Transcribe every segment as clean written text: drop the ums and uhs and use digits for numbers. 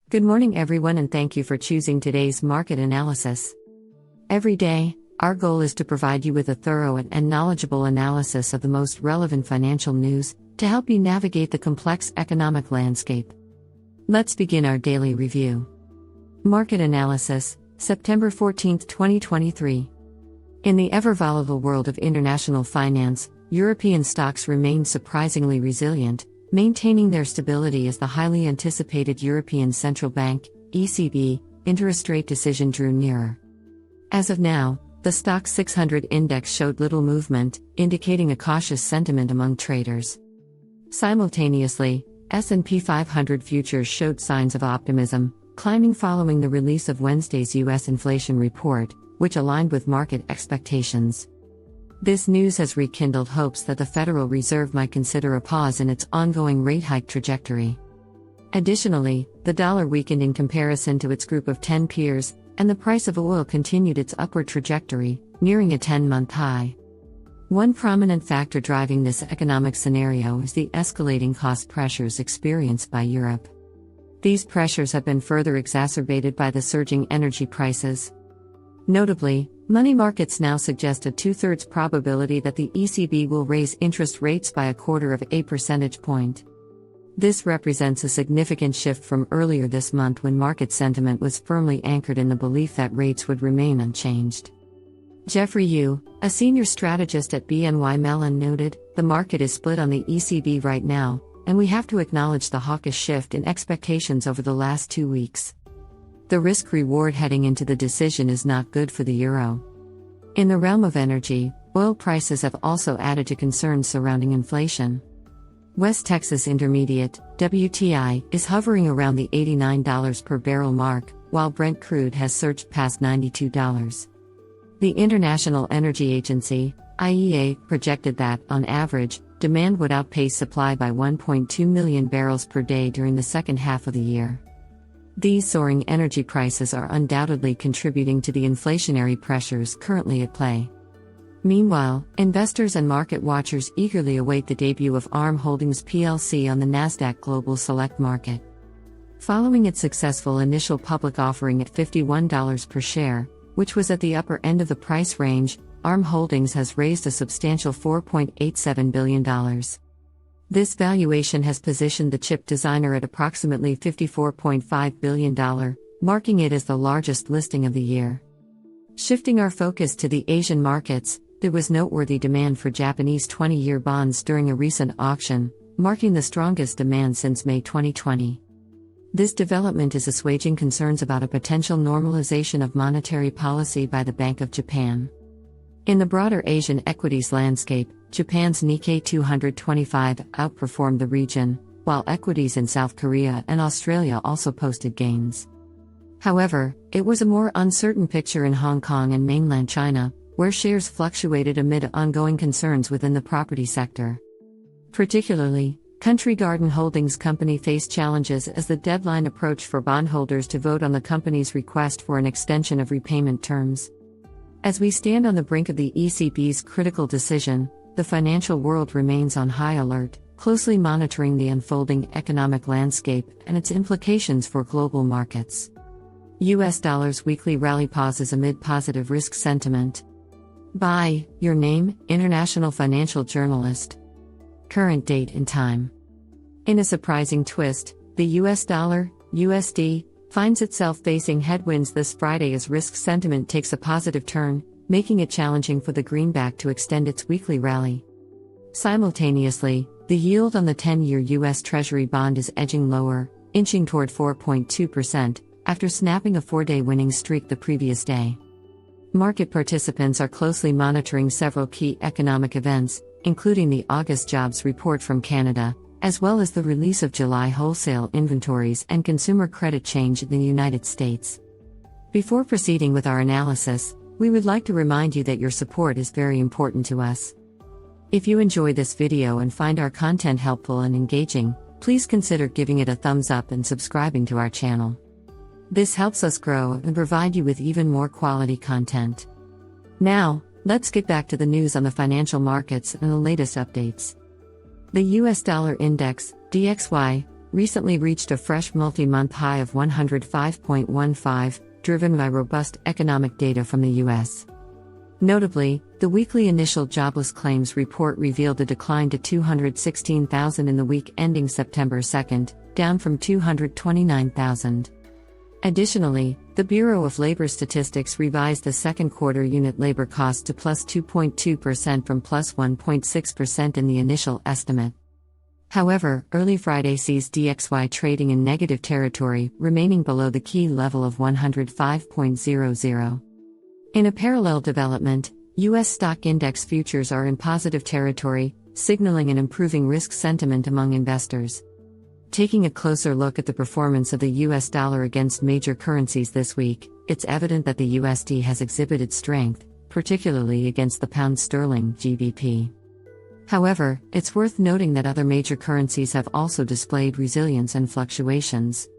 Good morning, everyone, and thank you for choosing today's market analysis. Every day, our goal is to provide you with a thorough and knowledgeable analysis of the most relevant financial news to help you navigate the complex economic landscape. Let's begin our daily review. Market Analysis, September 14, 2023. In the ever-volatile world of international finance, European stocks remain surprisingly resilient, maintaining their stability as the highly anticipated European Central Bank (ECB) interest rate decision drew nearer. As of now, the Stoxx 600 index showed little movement, indicating a cautious sentiment among traders. Simultaneously, S&P 500 futures showed signs of optimism, climbing following the release of Wednesday's U.S. inflation report, which aligned with market expectations. This news has rekindled hopes that the Federal Reserve might consider a pause in its ongoing rate hike trajectory. Additionally, the dollar weakened in comparison to its group of 10 peers, and the price of oil continued its upward trajectory, nearing a 10-month high. One prominent factor driving this economic scenario is the escalating cost pressures experienced by Europe. These pressures have been further exacerbated by the surging energy prices. Notably, money markets now suggest a 2/3 probability that the ECB will raise interest rates by 0.25 percentage point. This represents a significant shift from earlier this month when market sentiment was firmly anchored in the belief that rates would remain unchanged. Jeffrey Yu, a senior strategist at BNY Mellon, noted, "The market is split on the ECB right now, and we have to acknowledge the hawkish shift in expectations over the last 2 weeks. The risk-reward heading into the decision is not good for the euro." In the realm of energy, oil prices have also added to concerns surrounding inflation. West Texas Intermediate, WTI, is hovering around the $89 per barrel mark, while Brent crude has surged past $92. The International Energy Agency, IEA, projected that, on average, demand would outpace supply by 1.2 million barrels per day during the second half of the year. These soaring energy prices are undoubtedly contributing to the inflationary pressures currently at play. Meanwhile, investors and market watchers eagerly await the debut of ARM Holdings plc on the Nasdaq Global Select Market. Following its successful initial public offering at $51 per share, which was at the upper end of the price range, ARM Holdings has raised a substantial $4.87 billion. This valuation has positioned the chip designer at approximately $54.5 billion, marking it as the largest listing of the year. Shifting our focus to the Asian markets, there was noteworthy demand for Japanese 20-year bonds during a recent auction, marking the strongest demand since May 2020. This development is assuaging concerns about a potential normalization of monetary policy by the Bank of Japan. In the broader Asian equities landscape, Japan's Nikkei 225 outperformed the region, while equities in South Korea and Australia also posted gains. However, it was a more uncertain picture in Hong Kong and mainland China, where shares fluctuated amid ongoing concerns within the property sector. Particularly, Country Garden Holdings Company faced challenges as the deadline approached for bondholders to vote on the company's request for an extension of repayment terms. As we stand on the brink of the ECB's critical decision, the financial world remains on high alert, closely monitoring the unfolding economic landscape and its implications for global markets. U.S. dollar's weekly rally pauses amid positive risk sentiment. By your name, International Financial Journalist. Current date and time. In a surprising twist, the U.S. dollar, USD, finds itself facing headwinds this Friday as risk sentiment takes a positive turn, making it challenging for the greenback to extend its weekly rally. Simultaneously, the yield on the 10-year U.S. Treasury bond is edging lower, inching toward 4.2%, after snapping a 4-day winning streak the previous day. Market participants are closely monitoring several key economic events, including the August jobs report from Canada, as well as the release of July wholesale inventories and consumer credit change in the United States. Before proceeding with our analysis, we would like to remind you that your support is very important to us. If you enjoy this video and find our content helpful and engaging, please consider giving it a thumbs up and subscribing to our channel. This helps us grow and provide you with even more quality content. Now, let's get back to the news on the financial markets and the latest updates. The US dollar index, DXY, recently reached a fresh multi-month high of 105.15, driven by robust economic data from the U.S. Notably, the weekly initial jobless claims report revealed a decline to 216,000 in the week ending September 2, down from 229,000. Additionally, the Bureau of Labor Statistics revised the second quarter unit labor cost to plus 2.2% from plus 1.6% in the initial estimate. However, early Friday sees DXY trading in negative territory, remaining below the key level of 105.00. In a parallel development, U.S. stock index futures are in positive territory, signaling an improving risk sentiment among investors. Taking a closer look at the performance of the U.S. dollar against major currencies this week, it's evident that the USD has exhibited strength, particularly against the pound sterling (GBP). However, it's worth noting that other major currencies have also displayed resilience and fluctuations.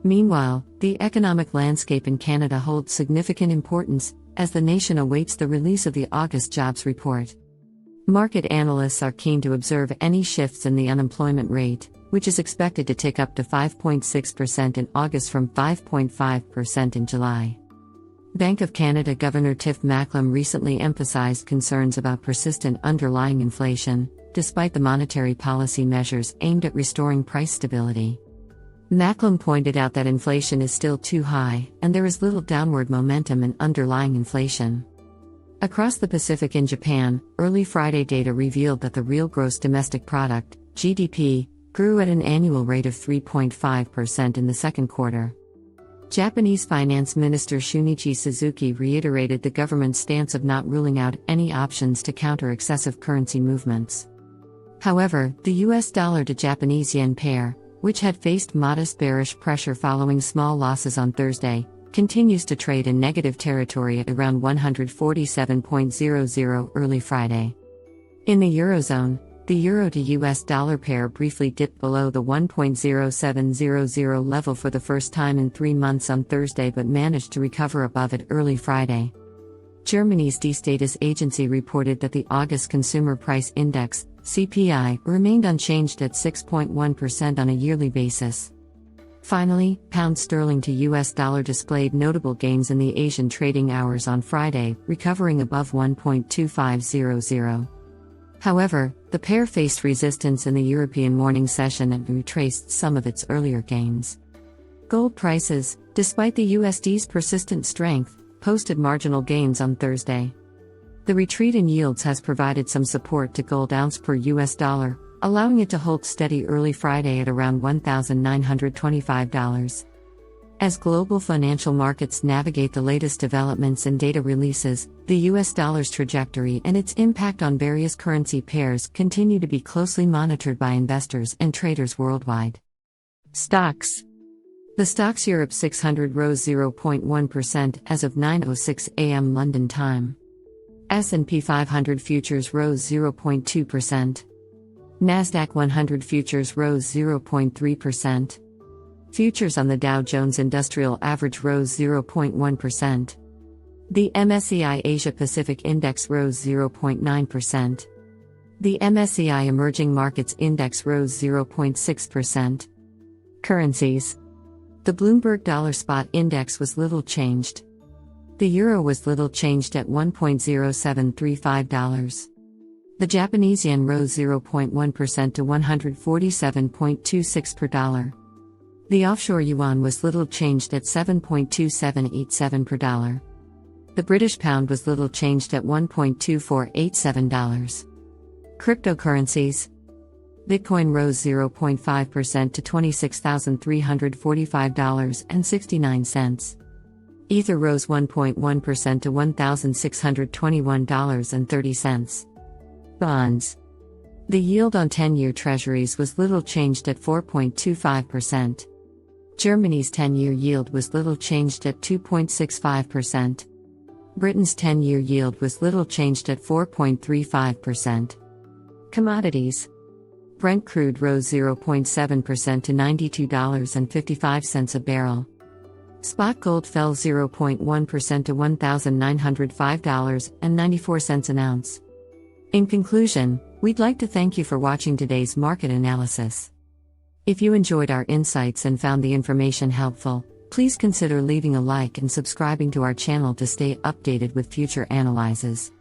Meanwhile, the economic landscape in Canada holds significant importance, as the nation awaits the release of the August jobs report. Market analysts are keen to observe any shifts in the unemployment rate, which is expected to tick up to 5.6% in August from 5.5% in July. Bank of Canada Governor Tiff Macklem recently emphasized concerns about persistent underlying inflation, despite the monetary policy measures aimed at restoring price stability. Macklem pointed out that inflation is still too high, and there is little downward momentum in underlying inflation. Across the Pacific in Japan, early Friday data revealed that the real gross domestic product, GDP, grew at an annual rate of 3.5% in the second quarter. Japanese Finance Minister Shunichi Suzuki reiterated the government's stance of not ruling out any options to counter excessive currency movements. However, the US dollar to Japanese yen pair, which had faced modest bearish pressure following small losses on Thursday, continues to trade in negative territory at around 147.00 early Friday. In the Eurozone, the euro to US dollar pair briefly dipped below the 1.0700 level for the first time in 3 months on Thursday but managed to recover above it early Friday. Germany's Die Status agency reported that the August Consumer Price Index, CPI, remained unchanged at 6.1% on a yearly basis. Finally, pound sterling to US dollar displayed notable gains in the Asian trading hours on Friday, recovering above 1.2500. However, the pair faced resistance in the European morning session and retraced some of its earlier gains. Gold prices, despite the USD's persistent strength, posted marginal gains on Thursday. The retreat in yields has provided some support to gold ounce per US dollar, allowing it to hold steady early Friday at around $1,925. As global financial markets navigate the latest developments and data releases, the US dollar's trajectory and its impact on various currency pairs continue to be closely monitored by investors and traders worldwide. Stocks. The Stoxx Europe 600 rose 0.1% as of 9:06 a.m. London time. S&P 500 futures rose 0.2%. Nasdaq 100 futures rose 0.3%. Futures on the Dow Jones Industrial Average rose 0.1%. The MSCI Asia Pacific Index rose 0.9%. The MSCI Emerging Markets Index rose 0.6%. Currencies. The Bloomberg Dollar Spot Index was little changed. The euro was little changed at $1.0735. The Japanese yen rose 0.1% to 147.26 per dollar. The offshore yuan was little changed at 7.2787 per dollar. The British pound was little changed at $1.2487. Cryptocurrencies. Bitcoin rose 0.5% to $26,345.69. Ether rose 1.1% to $1,621.30. Bonds. The yield on 10-year treasuries was little changed at 4.25%. Germany's 10-year yield was little changed at 2.65%. Britain's 10-year yield was little changed at 4.35%. Commodities. Brent crude rose 0.7% to $92.55 a barrel. Spot gold fell 0.1% to $1,905.94 an ounce. In conclusion, we'd like to thank you for watching today's market analysis. If you enjoyed our insights and found the information helpful, please consider leaving a like and subscribing to our channel to stay updated with future analyses.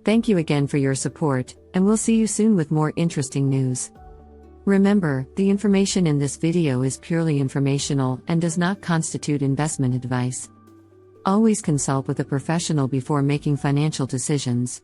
Thank you again for your support, and we'll see you soon with more interesting news. Remember, the information in this video is purely informational and does not constitute investment advice. Always consult with a professional before making financial decisions.